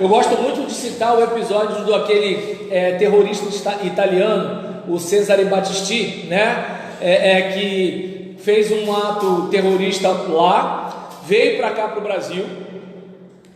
Eu gosto muito de citar o episódio do aquele terrorista italiano, o Cesare Battisti, né? Que fez um ato terrorista lá, veio para cá para o Brasil,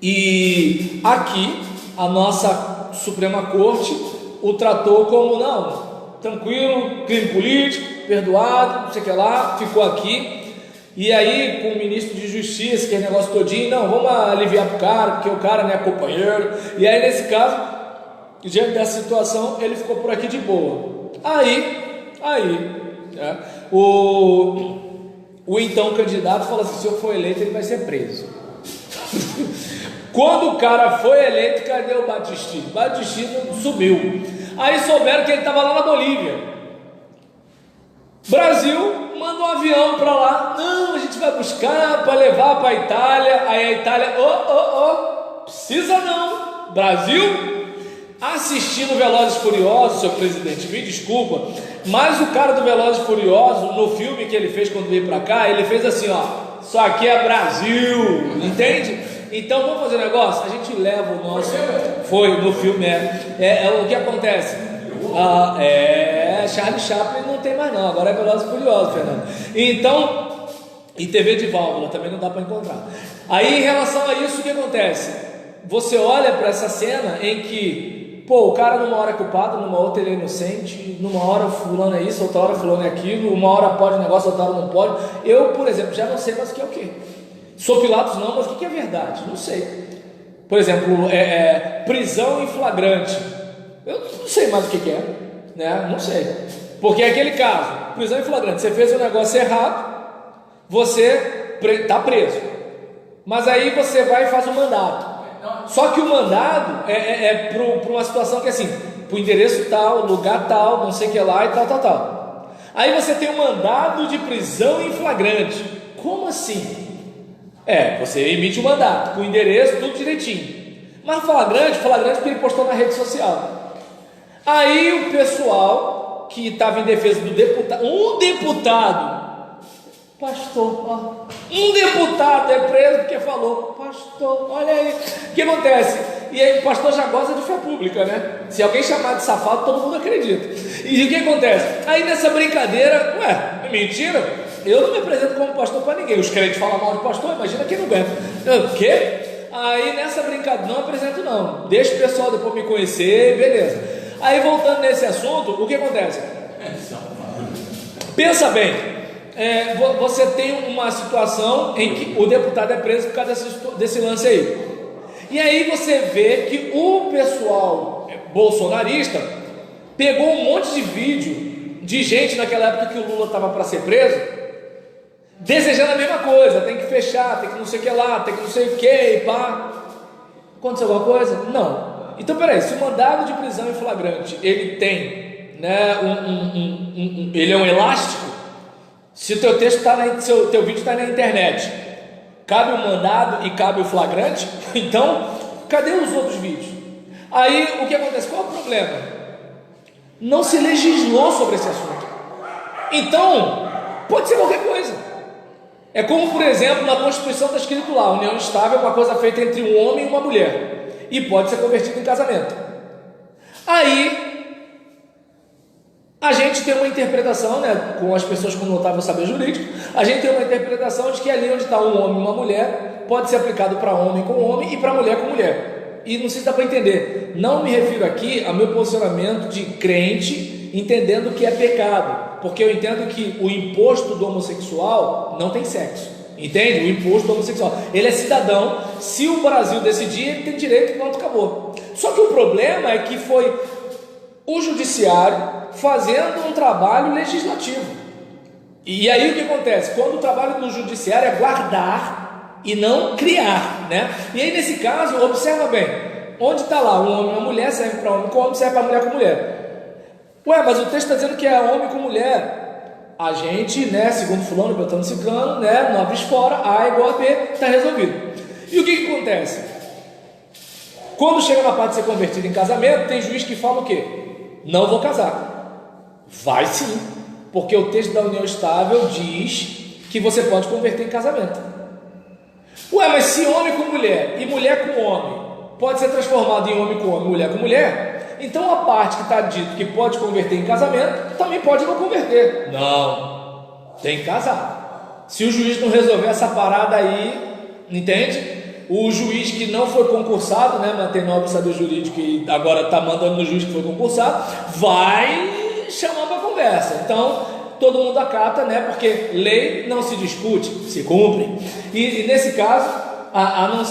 e aqui a nossa Suprema Corte o tratou como, não, tranquilo, crime político, perdoado, não sei o que lá, ficou aqui. E aí, com o ministro de Justiça, que é negócio todinho, não, vamos aliviar pro cara, porque o cara não é companheiro. E aí, nesse caso, diante dessa situação, ele ficou por aqui de boa. Né, o então candidato falou assim: se eu for eleito, ele vai ser preso. Quando o cara foi eleito, cadê o Battisti? Battisti subiu. Aí souberam que ele estava lá na Bolívia. Brasil manda um avião para lá. Não, a gente vai buscar para levar para a Itália. Aí a Itália, precisa não. Brasil assistindo Velozes e Furiosos, seu presidente, me desculpa, mas o cara do Velozes e Furiosos, no filme que ele fez quando veio para cá, ele fez assim, ó, isso aqui é Brasil, entende? Então vamos fazer um negócio, a gente leva o nosso, foi no filme, o que acontece? Charlie Chaplin não tem mais não, agora é Velozes e Furiosos, Fernando. Então, e TV de válvula também não dá para encontrar. Aí em relação a isso, o que acontece? Você olha para essa cena em que o cara numa hora é culpado, numa outra ele é inocente, numa hora fulano é isso, outra hora fulano é aquilo, uma hora pode negócio, outra hora não pode. Eu, por exemplo, já não sei mais o que é o que. Sou Pilatos não, mas o que é verdade? Não sei. Por exemplo, prisão em flagrante. Eu não sei mais o que é, né? Não sei. Porque é aquele caso, prisão em flagrante, você fez um negócio errado, você está preso. Mas aí você vai e faz um mandado. Só que o mandado é para uma situação que é assim, para o endereço tal, lugar tal, não sei o que lá e tal. Aí você tem um mandado de prisão em flagrante. Como assim? Você emite o mandado, com o endereço, tudo direitinho. Mas flagrante porque ele postou na rede social. Aí o pessoal que estava em defesa do deputado, um deputado é preso porque falou, pastor, olha aí, o que acontece? E aí o pastor já gosta de fé pública, né? Se alguém chamar de safado, todo mundo acredita. E o que acontece? Aí nessa brincadeira, é mentira? Eu não me apresento como pastor para ninguém. Os crentes falam mal de pastor, imagina quem não aguenta. O quê? Aí nessa brincadeira, não apresento não, deixa o pessoal depois me conhecer, beleza. Aí voltando nesse assunto, o que acontece? Pensa bem, você tem uma situação em que o deputado é preso por causa desse lance aí. E aí você vê que o pessoal bolsonarista pegou um monte de vídeo de gente naquela época que o Lula estava para ser preso, desejando a mesma coisa, tem que fechar, tem que não sei o que lá, tem que não sei o que, e pá. Aconteceu alguma coisa? Não. Então peraí, se o mandado de prisão em flagrante ele tem, né, ele é um elástico, se o teu texto está teu vídeo está na internet, cabe o mandado e cabe o flagrante, então cadê os outros vídeos? Aí o que acontece? Qual é o problema? Não se legislou sobre esse assunto. Então pode ser qualquer coisa. É como, por exemplo, na Constituição está escrito lá, união estável é uma coisa feita entre um homem e uma mulher, e pode ser convertida em casamento. Aí a gente tem uma interpretação, né, com as pessoas com notável saber jurídico, a gente tem uma interpretação de que ali onde está um homem e uma mulher, pode ser aplicado para homem com homem e para mulher com mulher. E não sei se dá para entender, não me refiro aqui ao meu posicionamento de crente, entendendo que é pecado, porque eu entendo que o imposto do homossexual não tem sexo, entende? O imposto do homossexual, ele é cidadão, se o Brasil decidir, ele tem direito, pronto, acabou. Só que o problema é que foi o judiciário fazendo um trabalho legislativo. E aí o que acontece? Quando o trabalho do judiciário é guardar e não criar, né? E aí nesse caso, observa bem, onde está lá, um homem e uma mulher serve para homem com homem, serve para mulher com mulher. Mas o texto está dizendo que é homem com mulher. A gente, né, segundo fulano, beltrano, ciclano, né, noves fora, A igual a B, está resolvido. E o que acontece? Quando chega na parte de ser convertido em casamento, tem juiz que fala o quê? Não vou casar. Vai sim, porque o texto da união estável diz que você pode converter em casamento. Mas se homem com mulher e mulher com homem pode ser transformado em homem com homem, mulher com mulher. Então a parte que está dito que pode converter em casamento, também pode não converter. Não, tem que casar. Se o juiz não resolver essa parada aí, entende? O juiz que não foi concursado, né, mantém nobre saber jurídico e agora está mandando no juiz que foi concursado, vai chamar para conversa. Então todo mundo acata, né, porque lei não se discute, se cumpre. E nesse caso, a não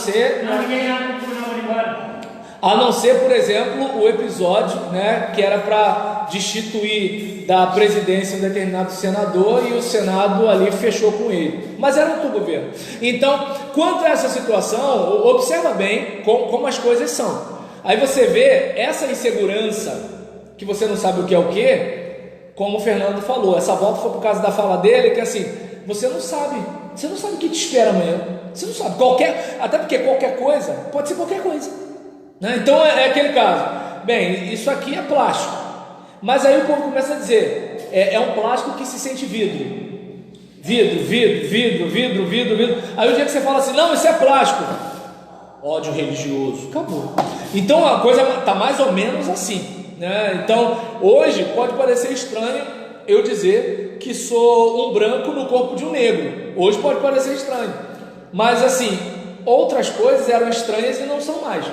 ser, por exemplo, o episódio, né, que era para destituir da presidência um determinado senador e o Senado ali fechou com ele, mas era outro governo. Então, quanto a essa situação, observa bem como as coisas são. Aí você vê essa insegurança, que você não sabe o que, como o Fernando falou. Essa volta foi por causa da fala dele, que assim, você não sabe o que te espera amanhã, você não sabe, até porque qualquer coisa, pode ser qualquer coisa, né? Então é aquele caso, bem, isso aqui é plástico, mas aí o povo começa a dizer, é um plástico que se sente vidro, aí o dia que você fala assim, não, isso é plástico, ódio religioso, acabou. Então a coisa está mais ou menos assim, né? Então hoje pode parecer estranho eu dizer que sou um branco no corpo de um negro, hoje pode parecer estranho, mas assim, outras coisas eram estranhas e não são mais.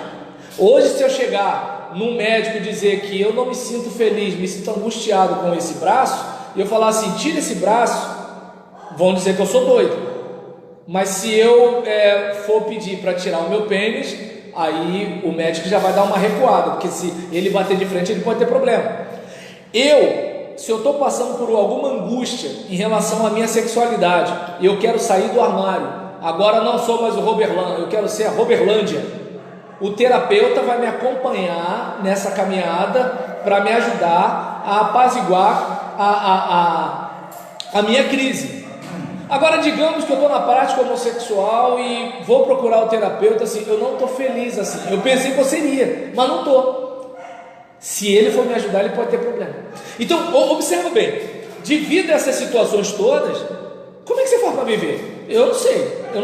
Hoje, se eu chegar num médico e dizer que eu não me sinto feliz, me sinto angustiado com esse braço, e eu falar assim, tira esse braço, vão dizer que eu sou doido. Mas se eu for pedir para tirar o meu pênis, aí o médico já vai dar uma recuada, porque se ele bater de frente, ele pode ter problema. Se eu estou passando por alguma angústia em relação à minha sexualidade, e eu quero sair do armário, agora não sou mais o Roberlândia, eu quero ser a Roberlândia, o terapeuta vai me acompanhar nessa caminhada para me ajudar a apaziguar a minha crise. Agora, digamos que eu estou na prática homossexual e vou procurar o terapeuta, assim, eu não estou feliz assim, eu pensei que eu seria, mas não estou. Se ele for me ajudar, ele pode ter problema. Então, observa bem, devido a essas situações todas, como é que você faz para viver? Eu não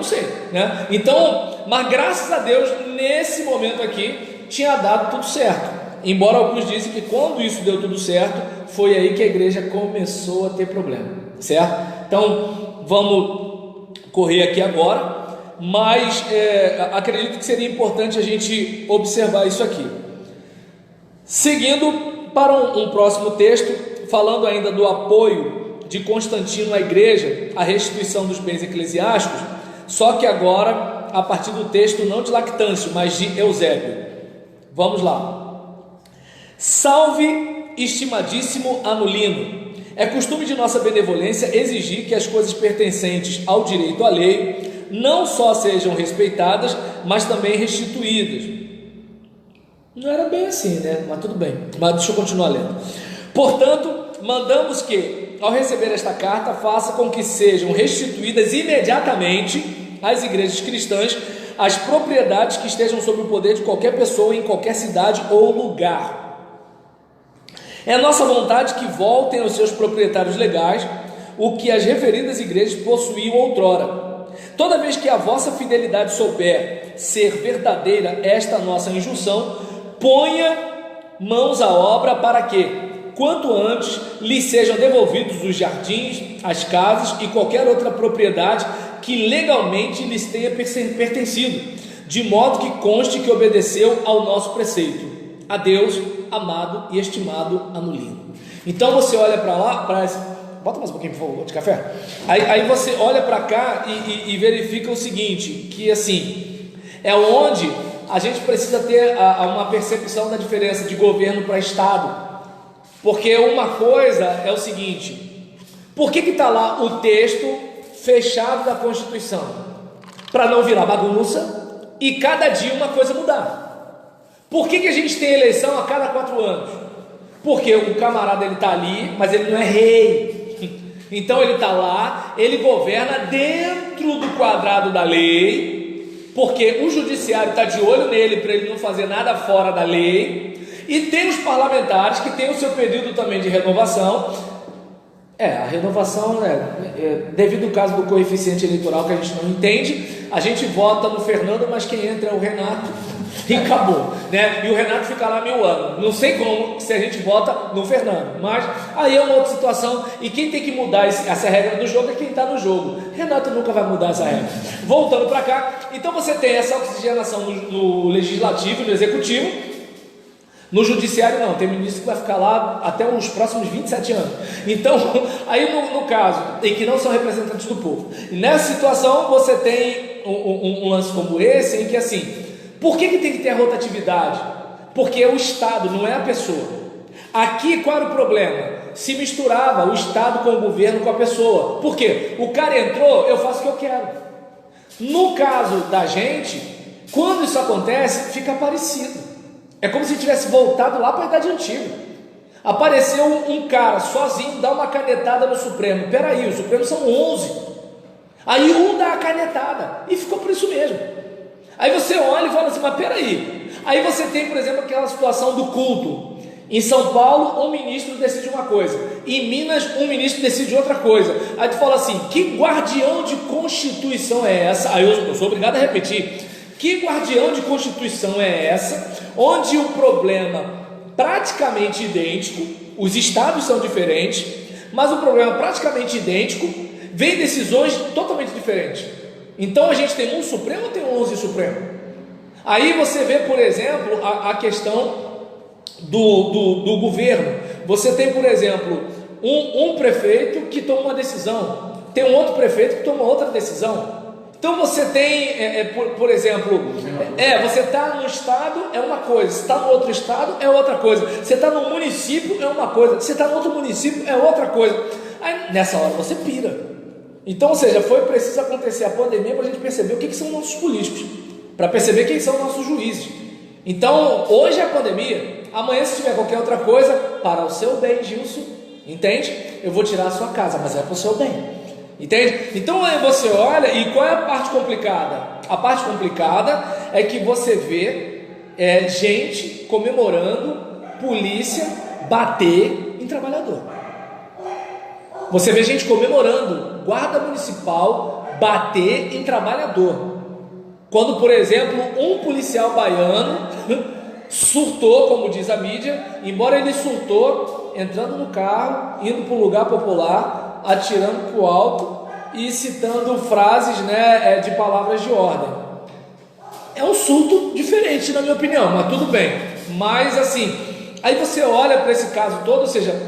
sei, né? Então, mas graças a Deus, nesse momento aqui, tinha dado tudo certo. Embora alguns dizem que quando isso deu tudo certo, foi aí que a igreja começou a ter problema, certo? Então, vamos correr aqui agora, mas acredito que seria importante a gente observar isso aqui. Seguindo para um próximo texto, falando ainda do apoio de Constantino à igreja, a restituição dos bens eclesiásticos, só que agora a partir do texto não de Lactâncio, mas de Eusébio. Vamos lá. Salve, estimadíssimo Anulino, é costume de nossa benevolência exigir que as coisas pertencentes ao direito à lei não só sejam respeitadas, mas também restituídas. Não era bem assim, né? Mas tudo bem, mas deixa eu continuar lendo. Portanto, mandamos que, ao receber esta carta, faça com que sejam restituídas imediatamente às igrejas cristãs as propriedades que estejam sob o poder de qualquer pessoa em qualquer cidade ou lugar. É nossa vontade que voltem aos seus proprietários legais o que as referidas igrejas possuíam outrora. Toda vez que a vossa fidelidade souber ser verdadeira esta nossa injunção, ponha mãos à obra para que, quanto antes, lhes sejam devolvidos os jardins, as casas e qualquer outra propriedade que legalmente lhes tenha pertencido, de modo que conste que obedeceu ao nosso preceito. Adeus, amado e estimado Anulino. Então você olha para lá, bota mais um pouquinho, por favor, de café. Aí você olha para cá e verifica o seguinte, que assim, é onde a gente precisa ter uma percepção da diferença de governo para Estado. Porque uma coisa é o seguinte, por que está lá o texto fechado da Constituição? Para não virar bagunça e cada dia uma coisa mudar. Por que a gente tem eleição a cada 4 anos? Porque o camarada ele está ali, mas ele não é rei. Então ele está lá, ele governa dentro do quadrado da lei, porque o judiciário está de olho nele para ele não fazer nada fora da lei. E tem os parlamentares que tem o seu período também de renovação. A renovação, devido ao caso do coeficiente eleitoral que a gente não entende, a gente vota no Fernando, mas quem entra é o Renato. E acabou, né? E o Renato fica lá 1000 anos. Não sei como, se a gente vota no Fernando, mas aí é uma outra situação. E quem tem que mudar essa regra do jogo é quem está no jogo. Renato nunca vai mudar essa regra. Voltando para cá, então você tem essa oxigenação no legislativo, no executivo. No judiciário não, tem ministro que vai ficar lá até os próximos 27 anos. Então, aí no caso, em que não são representantes do povo. E nessa situação você tem um lance como esse, em que assim, por que tem que ter a rotatividade? Porque é o Estado, não é a pessoa. Aqui qual era o problema? Se misturava o Estado com o governo, com a pessoa. Por quê? O cara entrou, eu faço o que eu quero. No caso da gente, quando isso acontece, fica parecido. É como se tivesse voltado lá para a Idade Antiga. Apareceu um cara sozinho, dá uma canetada no Supremo. Peraí, o Supremo são 11. Aí um dá a canetada e ficou por isso mesmo. Aí você olha e fala assim, mas peraí. Aí você tem, por exemplo, aquela situação do culto. Em São Paulo, um ministro decide uma coisa. Em Minas, um ministro decide outra coisa. Aí tu fala assim, que guardião de Constituição é essa? Aí eu sou obrigado a repetir. Que guardião de Constituição é essa? Onde o problema praticamente idêntico, os estados são diferentes, mas o problema praticamente idêntico, vem decisões totalmente diferentes. Então a gente tem um Supremo ou tem 11 Supremo? Aí você vê, por exemplo, a questão do governo. Você tem, por exemplo, um prefeito que toma uma decisão, tem um outro prefeito que toma outra decisão. Então você tem, por exemplo, você está no estado, é uma coisa, você está no outro estado, é outra coisa, você está no município, é uma coisa, você está no outro município, é outra coisa. Aí nessa hora você pira. Então, ou seja, foi preciso acontecer a pandemia para a gente perceber o que são nossos políticos, para perceber quem são nossos juízes. Então, hoje é a pandemia, amanhã se tiver qualquer outra coisa, para o seu bem, Gilson, entende? Eu vou tirar a sua casa, mas é para o seu bem. Entende? Então aí você olha, e qual é a parte complicada? A parte complicada é que você vê gente comemorando polícia bater em trabalhador. Você vê gente comemorando guarda municipal bater em trabalhador. Quando, por exemplo, um policial baiano surtou, como diz a mídia, embora ele surtou entrando no carro, indo para um lugar popular, atirando para o alto e citando frases, de palavras de ordem. É um surto diferente, na minha opinião, mas tudo bem. Mas assim, aí você olha para esse caso todo, ou seja,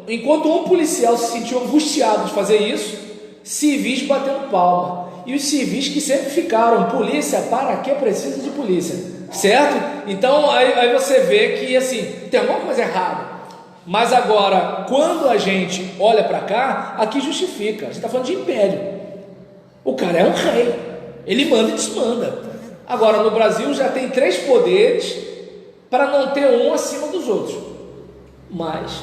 enquanto um policial se sentiu angustiado de fazer isso, civis batendo palma. E os civis que sempre ficaram, polícia, para que precisa de polícia? Certo? Então aí você vê que assim, tem alguma coisa errada. Mas agora, quando a gente olha para cá, aqui justifica. A gente está falando de império. O cara é um rei. Ele manda e desmanda. Agora, no Brasil já tem 3 poderes para não ter um acima dos outros. Mas